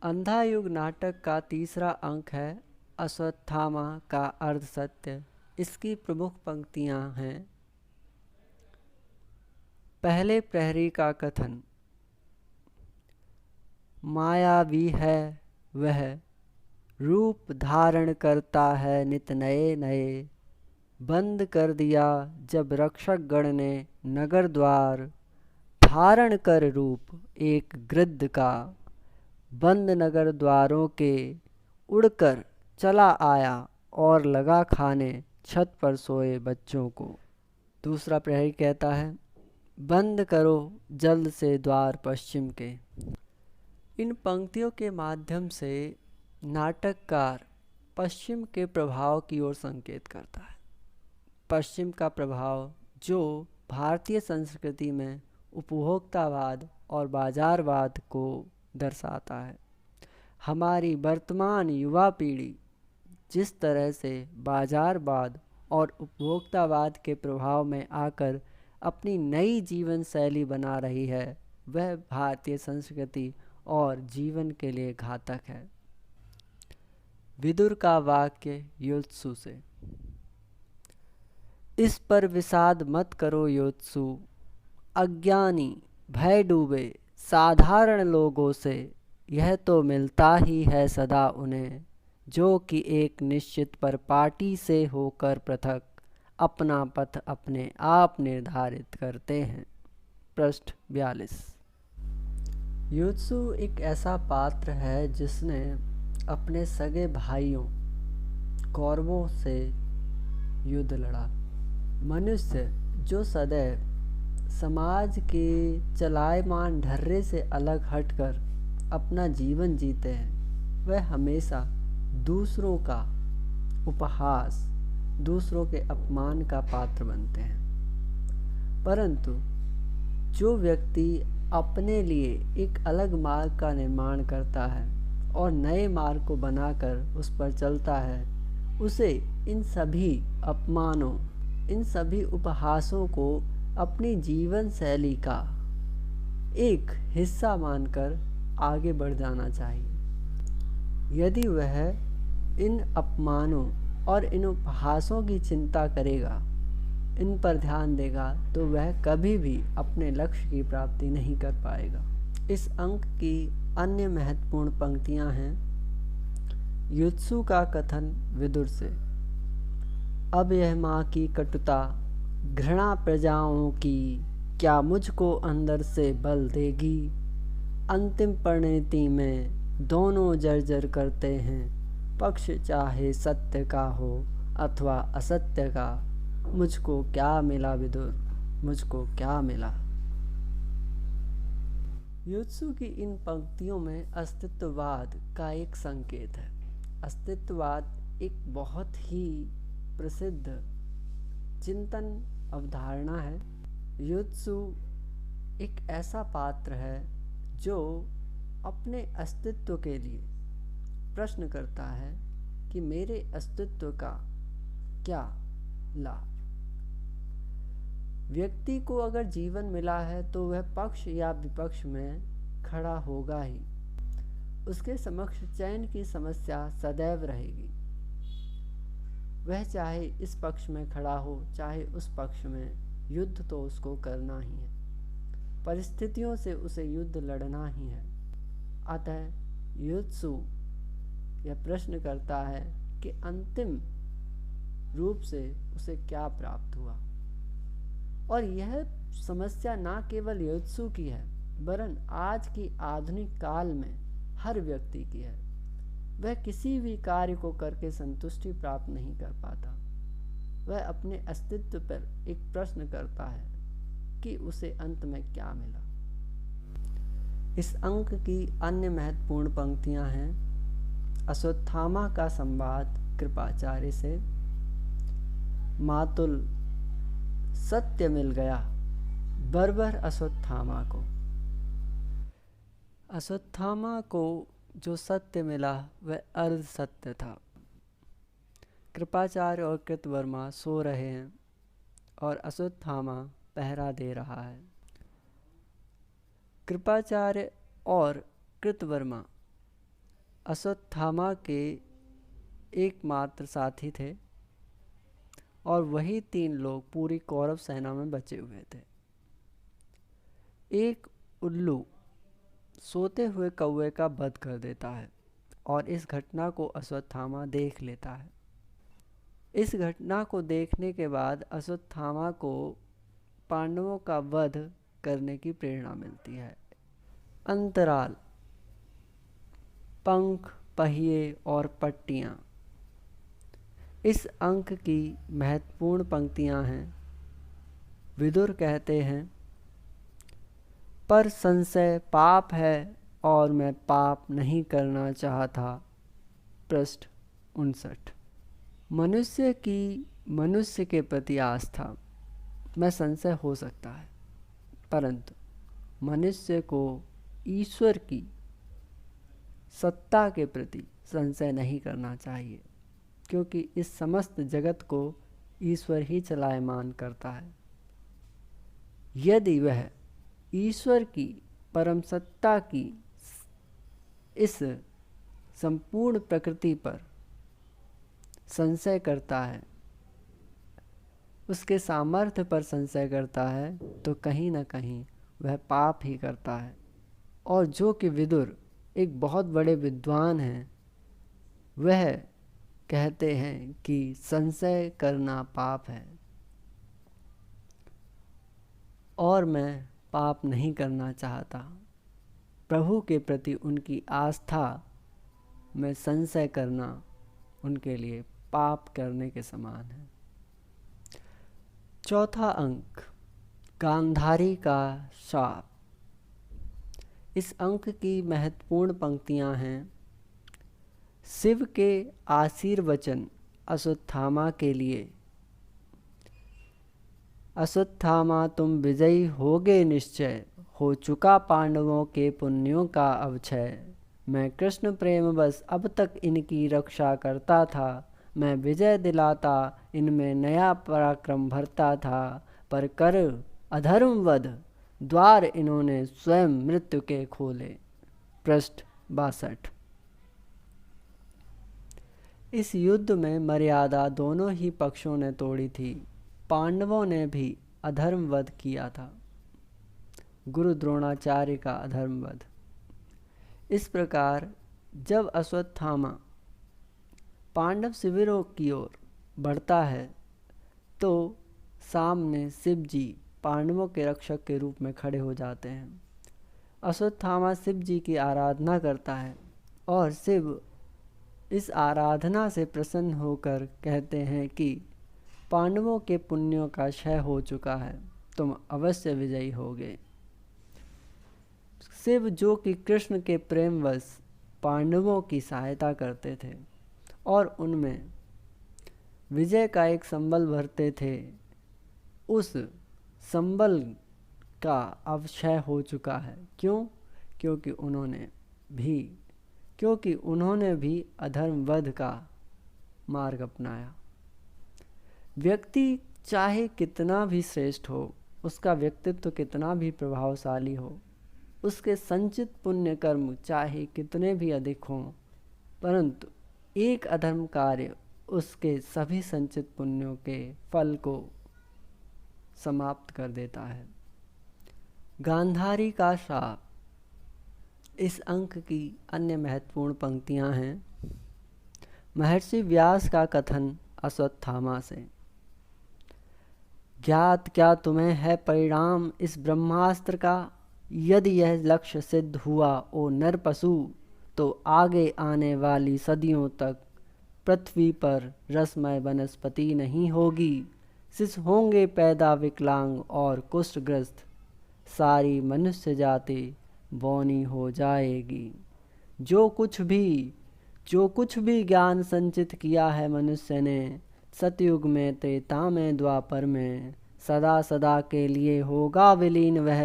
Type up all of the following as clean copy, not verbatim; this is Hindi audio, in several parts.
अंधा युग नाटक का तीसरा अंक है अश्वत्थामा का अर्ध सत्य। इसकी प्रमुख पंक्तियां हैं। पहले प्रहरी का कथन। मायावी है वह, रूप धारण करता है नित नए नए। बंद कर दिया जब रक्षक गण ने नगर द्वार, धारण कर रूप एक गृद्ध का। बंद नगर द्वारों के उड़कर चला आया और लगा खाने छत पर सोए बच्चों को। दूसरा प्रहरी कहता है, बंद करो जल्द से द्वार पश्चिम के। इन पंक्तियों के माध्यम से नाटककार पश्चिम के प्रभाव की ओर संकेत करता है। पश्चिम का प्रभाव जो भारतीय संस्कृति में उपभोक्तावाद और बाजारवाद को दर्शाता है। हमारी वर्तमान युवा पीढ़ी जिस तरह से बाजारवाद और उपभोक्तावाद के प्रभाव में आकर अपनी नई जीवन शैली बना रही है, वह भारतीय संस्कृति और जीवन के लिए घातक है। विदुर का वाक्य योत्सु से। इस पर विषाद मत करो योत्सु, अज्ञानी भय डूबे साधारण लोगों से। यह तो मिलता ही है सदा उन्हें, जो कि एक निश्चित परिपाटी से होकर पृथक अपना पथ अपने आप निर्धारित करते हैं। पृष्ठ 42। योत्सु एक ऐसा पात्र है जिसने अपने सगे भाइयों कौरवों से युद्ध लड़ा। मनुष्य जो सदैव समाज के चलायमान ढर्रे से अलग हटकर अपना जीवन जीते हैं, वह हमेशा दूसरों का उपहास, दूसरों के अपमान का पात्र बनते हैं। परंतु जो व्यक्ति अपने लिए एक अलग मार्ग का निर्माण करता है और नए मार्ग को बनाकर उस पर चलता है, उसे इन सभी अपमानों, इन सभी उपहासों को अपनी जीवन शैली का एक हिस्सा मानकर आगे बढ़ जाना चाहिए। यदि वह इन अपमानों और इन उपहासों की चिंता करेगा, इन पर ध्यान देगा, तो वह कभी भी अपने लक्ष्य की प्राप्ति नहीं कर पाएगा। इस अंक की अन्य महत्वपूर्ण पंक्तियां हैं। युत्सु का कथन विदुर से। अब यह माँ की कटुता घृणा प्रजाओं की, क्या मुझको अंदर से बल देगी। अंतिम परिणति में दोनों जर्जर करते हैं, पक्ष चाहे सत्य का हो अथवा असत्य का। मुझको क्या मिला विदुर, मुझको क्या मिला। युत्सु की इन पंक्तियों में अस्तित्ववाद का एक संकेत है। अस्तित्ववाद एक बहुत ही प्रसिद्ध चिंतन अवधारणा है। युत्सु एक ऐसा पात्र है जो अपने अस्तित्व के लिए प्रश्न करता है कि मेरे अस्तित्व का क्या लाभ। व्यक्ति को अगर जीवन मिला है तो वह पक्ष या विपक्ष में खड़ा होगा ही। उसके समक्ष चयन की समस्या सदैव रहेगी। वह चाहे इस पक्ष में खड़ा हो चाहे उस पक्ष में, युद्ध तो उसको करना ही है। परिस्थितियों से उसे युद्ध लड़ना ही है। अतः युत्सु यह प्रश्न करता है कि अंतिम रूप से उसे क्या प्राप्त हुआ। और यह समस्या ना केवल युत्सु की है, वरन आज की आधुनिक काल में हर व्यक्ति की है। वह किसी भी कार्य को करके संतुष्टि प्राप्त नहीं कर पाता। वह अपने अस्तित्व पर एक प्रश्न करता है कि उसे अंत में क्या मिला। इस अंक की अन्य महत्वपूर्ण पंक्तियां हैं। अश्वत्थामा का संवाद कृपाचार्य से। मातुल सत्य मिल गया बर्बर अश्वत्थामा को। अश्वत्थामा को जो सत्य मिला वह अर्ध सत्य था। कृपाचार्य और कृतवर्मा सो रहे हैं और अश्वत्थामा पहरा दे रहा है। कृपाचार्य और कृतवर्मा अश्वत्थामा के एकमात्र साथी थे और वही 3 लोग पूरी कौरव सेना में बचे हुए थे। एक उल्लू सोते हुए कौवे का वध कर देता है और इस घटना को अश्वत्थामा देख लेता है। इस घटना को देखने के बाद अश्वत्थामा को पांडवों का वध करने की प्रेरणा मिलती है। अंतराल, पंख, पहिए और पट्टियाँ इस अंक की महत्वपूर्ण पंक्तियाँ हैं। विदुर कहते हैं, पर संशय पाप है और मैं पाप नहीं करना चाहता। पृष्ठ 59। मनुष्य के प्रति आस्था में संशय हो सकता है, परंतु मनुष्य को ईश्वर की सत्ता के प्रति संशय नहीं करना चाहिए, क्योंकि इस समस्त जगत को ईश्वर ही चलायमान करता है। यदि वह ईश्वर की परम सत्ता की इस संपूर्ण प्रकृति पर संशय करता है, उसके सामर्थ्य पर संशय करता है, तो कहीं न कहीं वह पाप ही करता है। और जो कि विदुर एक बहुत बड़े विद्वान हैं, वह कहते हैं कि संशय करना पाप है और मैं पाप नहीं करना चाहता। प्रभु के प्रति उनकी आस्था में संशय करना उनके लिए पाप करने के समान है। चौथा अंक, गांधारी का शाप। इस अंक की महत्वपूर्ण पंक्तियां हैं। शिव के आशीर्वचन अश्वत्थामा के लिए, अश्वत्थामा तुम विजयी होगे निश्चय, हो चुका पांडवों के पुण्यों का अवक्षय। मैं कृष्ण प्रेम बस अब तक इनकी रक्षा करता था, मैं विजय दिलाता इनमें नया पराक्रम भरता था, पर कर अधर्म वध द्वार इन्होंने स्वयं मृत्यु के खोले। पृष्ठ 62। इस युद्ध में मर्यादा दोनों ही पक्षों ने तोड़ी थी। पांडवों ने भी अधर्म वध किया था, गुरु द्रोणाचार्य का अधर्म वध। इस प्रकार जब अश्वत्थामा पांडव शिविरों की ओर बढ़ता है, तो सामने शिव जी पांडवों के रक्षक के रूप में खड़े हो जाते हैं। अश्वत्थामा शिव जी की आराधना करता है और शिव इस आराधना से प्रसन्न होकर कहते हैं कि पांडवों के पुण्यों का क्षय हो चुका है, तुम अवश्य विजयी होगे। शिव, जो कि कृष्ण के प्रेमवश पांडवों की सहायता करते थे और उनमें विजय का एक संबल भरते थे, उस संबल का अब क्षय हो चुका है। क्यों? क्योंकि उन्होंने भी अधर्म वध का मार्ग अपनाया। व्यक्ति चाहे कितना भी श्रेष्ठ हो, उसका व्यक्तित्व कितना भी प्रभावशाली हो, उसके संचित पुण्य कर्म चाहे कितने भी अधिक हों, परंतु एक अधर्म कार्य उसके सभी संचित पुण्यों के फल को समाप्त कर देता है। गांधारी का शाप। इस अंक की अन्य महत्वपूर्ण पंक्तियां हैं। महर्षि व्यास का कथन अश्वत्थामा से, ज्ञात क्या तुम्हें है परिणाम इस ब्रह्मास्त्र का, यदि यह लक्ष्य सिद्ध हुआ ओ नर पशु, तो आगे आने वाली सदियों तक पृथ्वी पर रसमय वनस्पति नहीं होगी, शिशु होंगे पैदा विकलांग और कुष्ठग्रस्त, सारी मनुष्य जाति बौनी हो जाएगी। जो कुछ भी ज्ञान संचित किया है मनुष्य ने, सतयुग में त्रेता में द्वापर में, सदा सदा के लिए होगा विलीन वह,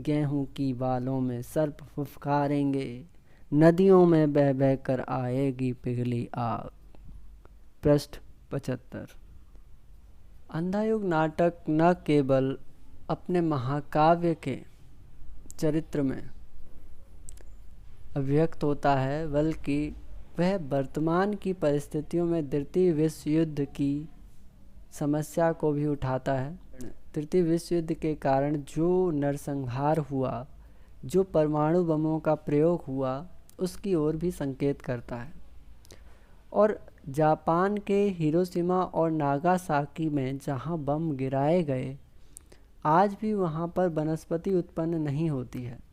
गेहूं की बालों में सर्प फुफकारेंगे, नदियों में बह बह कर आएगी पिघली आग। पृष्ठ 75। अंधायुग नाटक न केवल अपने महाकाव्य के चरित्र में अभिव्यक्त होता है, बल्कि वह वर्तमान की परिस्थितियों में तृतीय विश्व युद्ध की समस्या को भी उठाता है। तृतीय विश्व युद्ध के कारण जो नरसंहार हुआ, जो परमाणु बमों का प्रयोग हुआ, उसकी ओर भी संकेत करता है। और जापान के हिरोशिमा और नागासाकी में जहां बम गिराए गए, आज भी वहां पर वनस्पति उत्पन्न नहीं होती है।